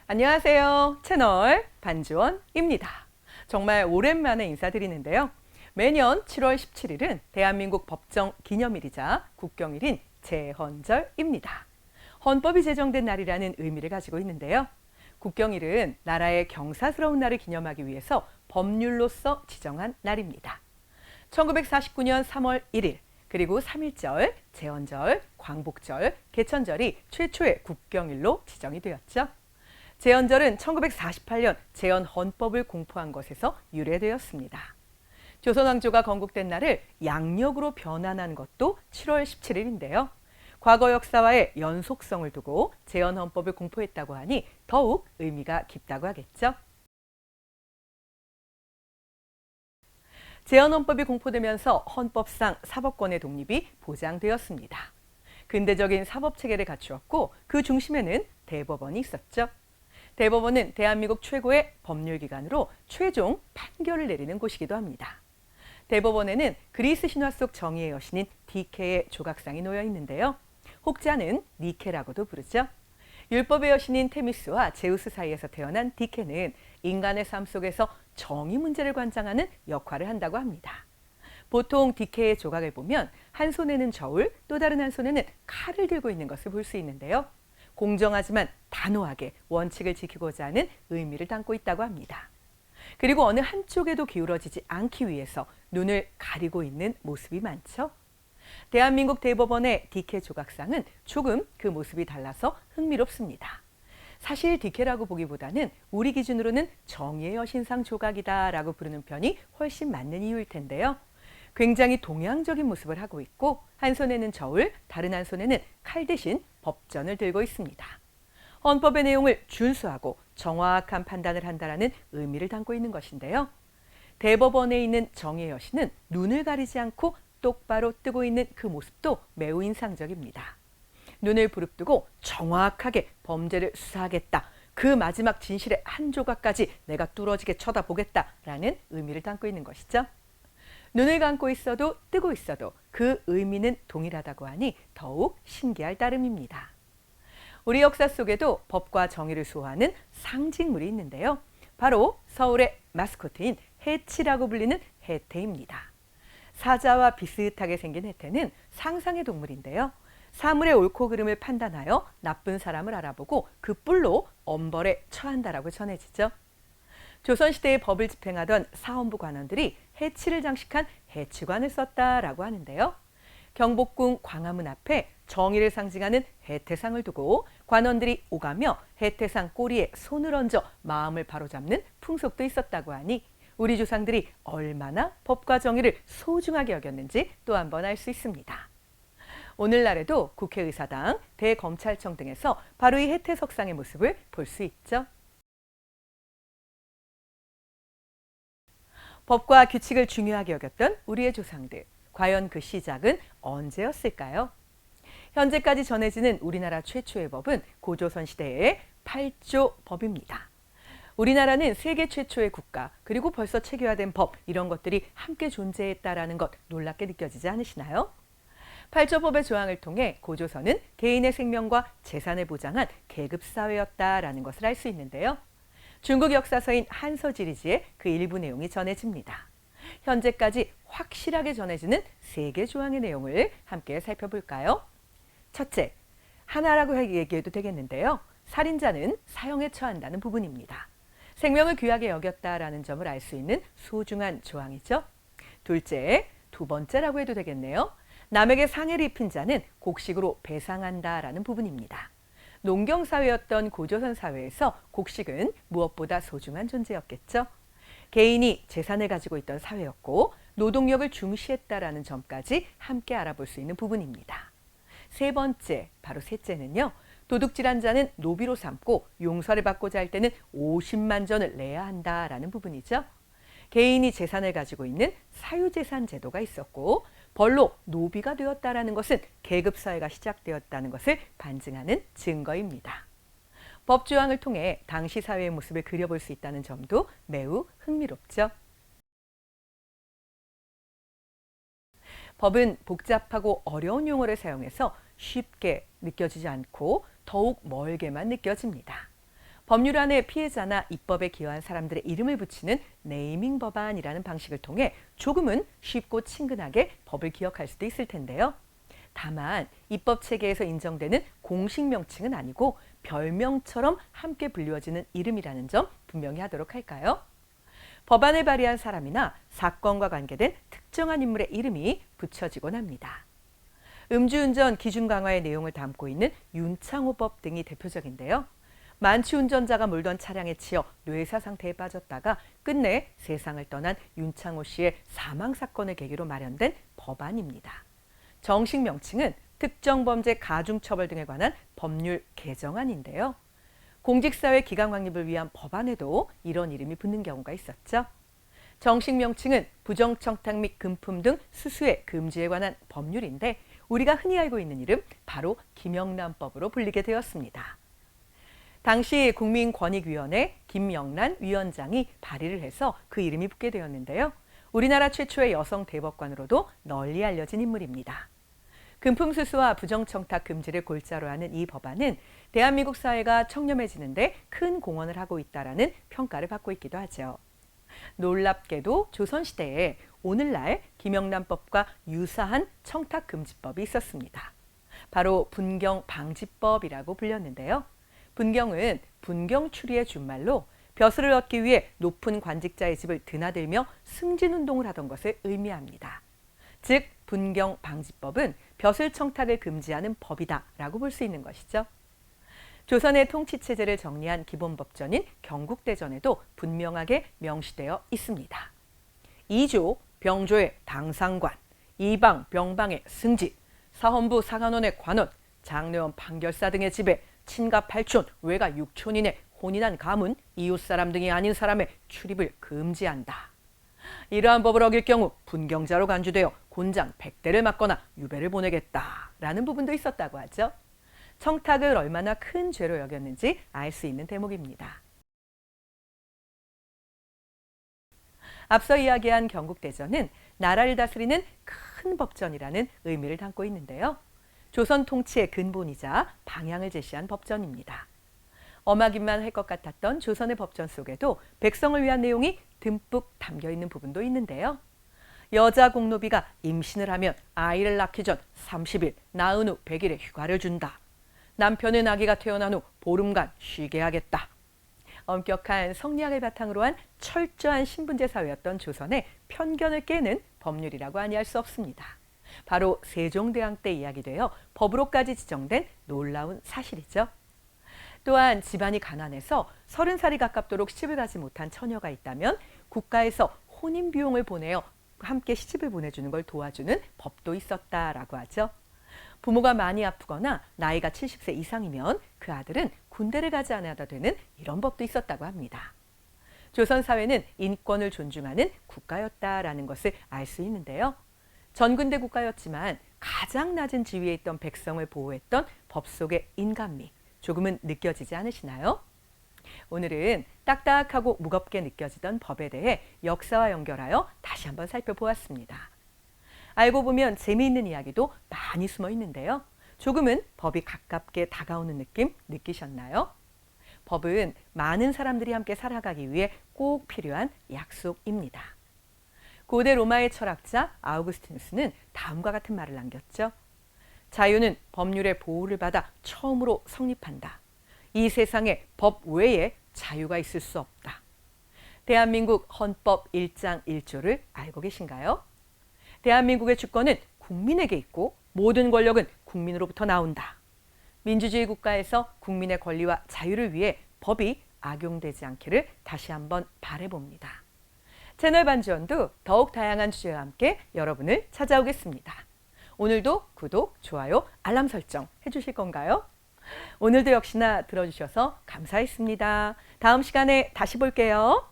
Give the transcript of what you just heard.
안녕하세요. 채널 반주원입니다. 정말 오랜만에 인사드리는데요. 매년 7월 17일은 대한민국 법정 기념일이자 국경일인 제헌절입니다. 헌법이 제정된 날이라는 의미를 가지고 있는데요. 국경일은 나라의 경사스러운 날을 기념하기 위해서 법률로서 지정한 날입니다. 1949년 3월 1일, 그리고 3.1절, 제헌절, 광복절, 개천절이 최초의 국경일로 지정이 되었죠. 제헌절은 1948년 제헌헌법을 공포한 것에서 유래되었습니다. 조선왕조가 건국된 날을 양력으로 변환한 것도 7월 17일인데요. 과거 역사와의 연속성을 두고 제헌헌법을 공포했다고 하니 더욱 의미가 깊다고 하겠죠. 제헌헌법이 공포되면서 헌법상 사법권의 독립이 보장되었습니다. 근대적인 사법체계를 갖추었고 그 중심에는 대법원이 있었죠. 대법원은 대한민국 최고의 법률기관으로 최종 판결을 내리는 곳이기도 합니다. 대법원에는 그리스 신화 속 정의의 여신인 디케의 조각상이 놓여 있는데요. 혹자는 니케라고도 부르죠. 율법의 여신인 테미스와 제우스 사이에서 태어난 디케는 인간의 삶 속에서 정의 문제를 관장하는 역할을 한다고 합니다. 보통 디케의 조각을 보면 한 손에는 저울, 또 다른 한 손에는 칼을 들고 있는 것을 볼 수 있는데요. 공정하지만 단호하게 원칙을 지키고자 하는 의미를 담고 있다고 합니다. 그리고 어느 한쪽에도 기울어지지 않기 위해서 눈을 가리고 있는 모습이 많죠. 대한민국 대법원의 디케 조각상은 조금 그 모습이 달라서 흥미롭습니다. 사실 디케라고 보기보다는 우리 기준으로는 정의의 여신상 조각이다라고 부르는 편이 훨씬 맞는 이유일 텐데요. 굉장히 동양적인 모습을 하고 있고 한 손에는 저울, 다른 한 손에는 칼 대신 법전을 들고 있습니다. 헌법의 내용을 준수하고 정확한 판단을 한다라는 의미를 담고 있는 것인데요. 대법원에 있는 정의의 여신은 눈을 가리지 않고 똑바로 뜨고 있는 그 모습도 매우 인상적입니다. 눈을 부릅뜨고 정확하게 범죄를 수사하겠다. 그 마지막 진실의 한 조각까지 내가 뚫어지게 쳐다보겠다라는 의미를 담고 있는 것이죠. 눈을 감고 있어도 뜨고 있어도 그 의미는 동일하다고 하니 더욱 신기할 따름입니다. 우리 역사 속에도 법과 정의를 수호하는 상징물이 있는데요. 바로 서울의 마스코트인 해치라고 불리는 해태입니다. 사자와 비슷하게 생긴 해태는 상상의 동물인데요. 사물의 옳고 그름을 판단하여 나쁜 사람을 알아보고 그 뿔로 엄벌에 처한다라고 전해지죠. 조선시대의 법을 집행하던 사헌부 관원들이 해치를 장식한 해치관을 썼다라고 하는데요. 경복궁 광화문 앞에 정의를 상징하는 해태상을 두고 관원들이 오가며 해태상 꼬리에 손을 얹어 마음을 바로잡는 풍속도 있었다고 하니 우리 조상들이 얼마나 법과 정의를 소중하게 여겼는지 또 한 번 알 수 있습니다. 오늘날에도 국회의사당, 대검찰청 등에서 바로 이 해태석상의 모습을 볼 수 있죠. 법과 규칙을 중요하게 여겼던 우리의 조상들. 과연 그 시작은 언제였을까요? 현재까지 전해지는 우리나라 최초의 법은 고조선 시대의 8조 법입니다. 우리나라는 세계 최초의 국가, 그리고 벌써 체계화된 법, 이런 것들이 함께 존재했다라는 것 놀랍게 느껴지지 않으시나요? 8조법의 조항을 통해 고조선은 개인의 생명과 재산을 보장한 계급사회였다라는 것을 알 수 있는데요. 중국 역사서인 한서지리지에 그 일부 내용이 전해집니다. 현재까지 확실하게 전해지는 3개 조항의 내용을 함께 살펴볼까요? 첫째, 하나라고 얘기해도 되겠는데요. 살인자는 사형에 처한다는 부분입니다. 생명을 귀하게 여겼다라는 점을 알 수 있는 소중한 조항이죠. 둘째, 두 번째라고 해도 되겠네요. 남에게 상해를 입힌 자는 곡식으로 배상한다라는 부분입니다. 농경사회였던 고조선 사회에서 곡식은 무엇보다 소중한 존재였겠죠. 개인이 재산을 가지고 있던 사회였고 노동력을 중시했다라는 점까지 함께 알아볼 수 있는 부분입니다. 세 번째, 바로 셋째는요. 도둑질한 자는 노비로 삼고 용서를 받고자 할 때는 50만 전을 내야 한다라는 부분이죠. 개인이 재산을 가지고 있는 사유재산 제도가 있었고 벌로 노비가 되었다라는 것은 계급사회가 시작되었다는 것을 반증하는 증거입니다. 법 조항을 통해 당시 사회의 모습을 그려볼 수 있다는 점도 매우 흥미롭죠. 법은 복잡하고 어려운 용어를 사용해서 쉽게 느껴지지 않고 더욱 멀게만 느껴집니다. 법률 안에 피해자나 입법에 기여한 사람들의 이름을 붙이는 네이밍 법안이라는 방식을 통해 조금은 쉽고 친근하게 법을 기억할 수도 있을 텐데요. 다만 입법 체계에서 인정되는 공식 명칭은 아니고 별명처럼 함께 불리워지는 이름이라는 점 분명히 하도록 할까요? 법안을 발의한 사람이나 사건과 관계된 특정한 인물의 이름이 붙여지곤 합니다. 음주운전 기준 강화의 내용을 담고 있는 윤창호법 등이 대표적인데요. 만취 운전자가 몰던 차량에 치여 뇌사 상태에 빠졌다가 끝내 세상을 떠난 윤창호 씨의 사망 사건을 계기로 마련된 법안입니다. 정식 명칭은 특정범죄 가중처벌 등에 관한 법률 개정안인데요. 공직사회 기강 확립을 위한 법안에도 이런 이름이 붙는 경우가 있었죠. 정식 명칭은 부정청탁 및 금품 등 수수의 금지에 관한 법률인데 우리가 흔히 알고 있는 이름 바로 김영란법으로 불리게 되었습니다. 당시 국민권익위원회 김영란 위원장이 발의를 해서 그 이름이 붙게 되었는데요. 우리나라 최초의 여성 대법관으로도 널리 알려진 인물입니다. 금품 수수와 부정청탁 금지를 골자로 하는 이 법안은 대한민국 사회가 청렴해지는데 큰 공헌을 하고 있다라는 평가를 받고 있기도 하죠. 놀랍게도 조선시대에 오늘날 김영란법과 유사한 청탁금지법이 있었습니다. 바로 분경방지법이라고 불렸는데요. 분경은 분경추리의 준말로 벼슬을 얻기 위해 높은 관직자의 집을 드나들며 승진운동을 하던 것을 의미합니다. 즉 분경방지법은 벼슬 청탁을 금지하는 법이다라고 볼 수 있는 것이죠. 조선의 통치체제를 정리한 기본법전인 경국대전에도 분명하게 명시되어 있습니다. 2조 병조의 당상관, 이방 병방의 승지, 사헌부 사관원의 관원, 장례원 판결사 등의 집에 친가 8촌, 외가 6촌인의 혼인한 가문, 이웃사람 등이 아닌 사람의 출입을 금지한다. 이러한 법을 어길 경우 분경자로 간주되어 곤장 100대를 맞거나 유배를 보내겠다라는 부분도 있었다고 하죠. 청탁을 얼마나 큰 죄로 여겼는지 알 수 있는 대목입니다. 앞서 이야기한 경국대전은 나라를 다스리는 큰 법전이라는 의미를 담고 있는데요. 조선 통치의 근본이자 방향을 제시한 법전입니다. 엄하기만 할 것 같았던 조선의 법전 속에도 백성을 위한 내용이 듬뿍 담겨 있는 부분도 있는데요. 여자 공노비가 임신을 하면 아이를 낳기 전 30일, 낳은 후 100일의 휴가를 준다. 남편은 아기가 태어난 후 보름간 쉬게 하겠다. 엄격한 성리학을 바탕으로 한 철저한 신분제 사회였던 조선의 편견을 깨는 법률이라고 아니할 수 없습니다. 바로 세종대왕 때 이야기되어 법으로까지 지정된 놀라운 사실이죠. 또한 집안이 가난해서 30살이 가깝도록 시집을 가지 못한 처녀가 있다면 국가에서 혼인 비용을 보내어 함께 시집을 보내주는 걸 도와주는 법도 있었다라고 하죠. 부모가 많이 아프거나 나이가 70세 이상이면 그 아들은 군대를 가지 않아도 되는 이런 법도 있었다고 합니다. 조선 사회는 인권을 존중하는 국가였다라는 것을 알 수 있는데요. 전근대 국가였지만 가장 낮은 지위에 있던 백성을 보호했던 법 속의 인간미, 조금은 느껴지지 않으시나요? 오늘은 딱딱하고 무겁게 느껴지던 법에 대해 역사와 연결하여 다시 한번 살펴보았습니다. 알고 보면 재미있는 이야기도 많이 숨어 있는데요. 조금은 법이 가깝게 다가오는 느낌 느끼셨나요? 법은 많은 사람들이 함께 살아가기 위해 꼭 필요한 약속입니다. 고대 로마의 철학자 아우구스티누스는 다음과 같은 말을 남겼죠. 자유는 법률의 보호를 받아 처음으로 성립한다. 이 세상에 법 외에 자유가 있을 수 없다. 대한민국 헌법 1장 1조를 알고 계신가요? 대한민국의 주권은 국민에게 있고 모든 권력은 국민으로부터 나온다. 민주주의 국가에서 국민의 권리와 자유를 위해 법이 악용되지 않기를 다시 한번 바라봅니다. 채널 반지원도 더욱 다양한 주제와 함께 여러분을 찾아오겠습니다. 오늘도 구독, 좋아요, 알람 설정 해주실 건가요? 오늘도 역시나 들어주셔서 감사했습니다. 다음 시간에 다시 볼게요.